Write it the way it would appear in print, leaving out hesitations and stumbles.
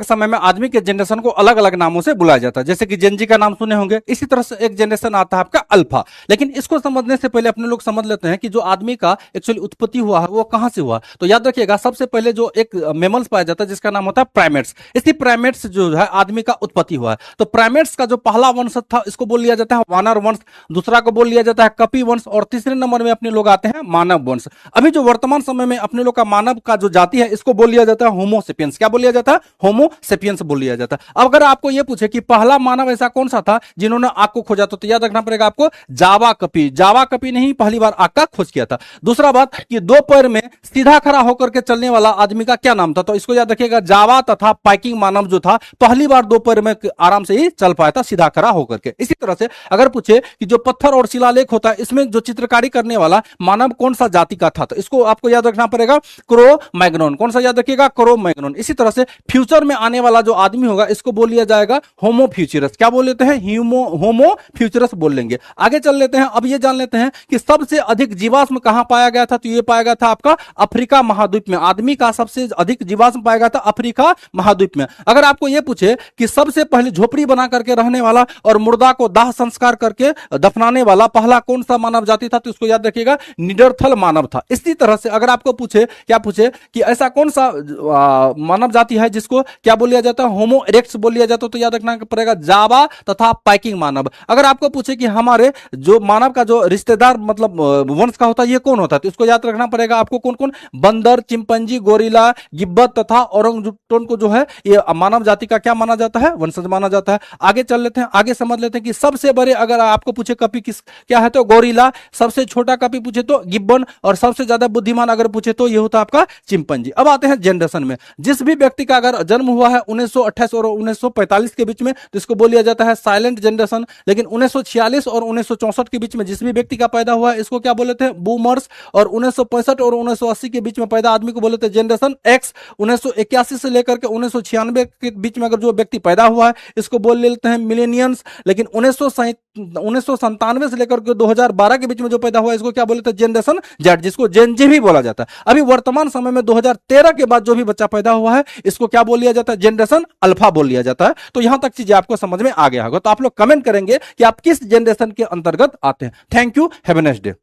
अलग समय में आदमी के जनरेशन को अलग अलग नामों से बुलाया जाता है। जैसे कि जेनजी का नाम सुने होंगे, इसी तरह से एक जनरेशन आता है आपका अल्फा। लेकिन इसको समझने से पहले अपने लोग समझ लेते हैं कि जो आदमी का एक्चुअली उत्पत्ति हुआ है वो कहां से हुआ। तो याद रखिएगा, सबसे पहले जो एक मेमल्स पाया जाता है जिसका नाम होता है प्राइमेट्स, इसी प्राइमेट्स जो है आदमी का उत्पत्ति हुआ है। तो प्राइमेट्स का जो पहला वंश था इसको बोल लिया जाता है वानर वंश, दूसरा को बोल लिया जाता है कपी वंश, और तीसरे नंबर में अपने लोग आते हैं मानव वंश। अभी जो वर्तमान समय में अपने लोग का मानव का जो जाति है इसको बोल लिया जाता है होमो सेपियंस। क्या बोल लिया जाता है? होमो सेपियंस बोल लिया जाता है। अब अगर आपको यह पूछे कि पहला मानव ऐसा कौन सा था जिन्होंने आग को खोजा, तो याद रखना पड़ेगा आपको जावा कपी। जावा कपी ने ही पहली बार आग का खोज किया था। दूसरा बात कि दो पैर में सीधा खड़ा होकर के चलने वाला आदमी का क्या नाम था, तो इसको याद रखिएगा, जावा तथा पाइकिंग मानव जो था पहली बार दो पैर में आराम से ही चल पाया था सीधा खड़ा होकर के। इसी तरह से अगर पूछे कि जो पत्थर और शिलालेख होता है इसमें जो चित्रकारी करने वाला मानव कौन सा जाति का था, तो इसको आपको याद रखना पड़ेगा क्रो मैग्नोन। कौन सा याद रखिएगा? क्रो मैग्नोन। इसी तरह से फ्यूचर में आने वाला जो आदमी होगा इसको बोल लिया जाएगा होमो फ्यूचरस। क्या बोल लेते हैं? होमो फ्यूचरस बोल लेंगे। आगे चल लेते हैं। अब ये जान लेते हैं कि सबसे अधिक जीवाश्म कहां पाया गया था, तो ये पाया गया था आपका अफ्रीका महाद्वीप में। आदमी का सबसे अधिक जीवाश्म पाया गया था अफ्रीका महाद्वीप में। अगर आपको यह पूछे कि सबसे पहले झोपड़ी बना करके रहने वाला और मुर्दा को दाह संस्कार करके दफनाने वाला पहला कौन सा मानव जाति था, तो इसको याद रखिएगा निडरथल मानव था। इसी तरह से अगर आपको पूछे, क्या पूछे कि ऐसा कौन सा मानव जाति है जिसको क्या बोल लिया जाता है? होमो इरेक्टस बोल लिया जाता है, तो याद रखना पड़ेगा जावा तथा पाइकिंग मानव। अगर आपको पूछे कि हमारे जो मानव का जो रिश्तेदार मतलब वंश का होता है ये कौन होता है, तो इसको याद रखना पड़ेगा आपको कौन कौन? बंदर, चिंपैंजी, गोरिल्ला, गिब्बत तथा ओरंगुटान को जो है ये मानव जाति का क्या माना जाता है? वंशज माना जाता है। आगे चल लेते हैं, आगे समझ लेते हैं कि सबसे बड़े अगर आपको पूछे कपी किस क्या है तो गोरिल्ला, सबसे छोटा कपी पूछे तो गिब्बन, और सबसे ज्यादा बुद्धिमान अगर पूछे तो ये होता आपका चिंपैंजी। अब आते हैं जनरेशन में। जिस भी व्यक्ति का अगर जन्म हुआ है 1928 और 1945 के बीच में तो इसको बोल लिया जाता है साइलेंट जनरेशन। लेकिन 1946 और 1964 के बीच में जिस भी व्यक्ति का पैदा हुआ है इसको क्या बोलते हैं? बूमर्स। और 1965 और 1980 के बीच में पैदा आदमी को बोलते हैं जनरेशन एक्स। 1981 से लेकर के 1996 के बीच में अगर जो व्यक्ति पैदा हुआ है इसको बोल लेते हैं मिलेनियंस। लेकिन 1997 से लेकर के 2012 के बीच में जो पैदा हुआ है इसको क्या बोलते हैं? जनरेशन जेड, जिसको जेन जी भी बोला जाता है। अभी वर्तमान समय में 2013 के बाद जो भी बच्चा पैदा हुआ है इसको क्या बोल लिया जाता है? जनरेशन अल्फा बोल लिया जाता है। तो यहां तक चीजें आपको समझ में आ गया होगा। तो आप लोग कमेंट करेंगे कि आप किस जनरेशन के अंतर्गत आते हैं। Thank you, have a nice day.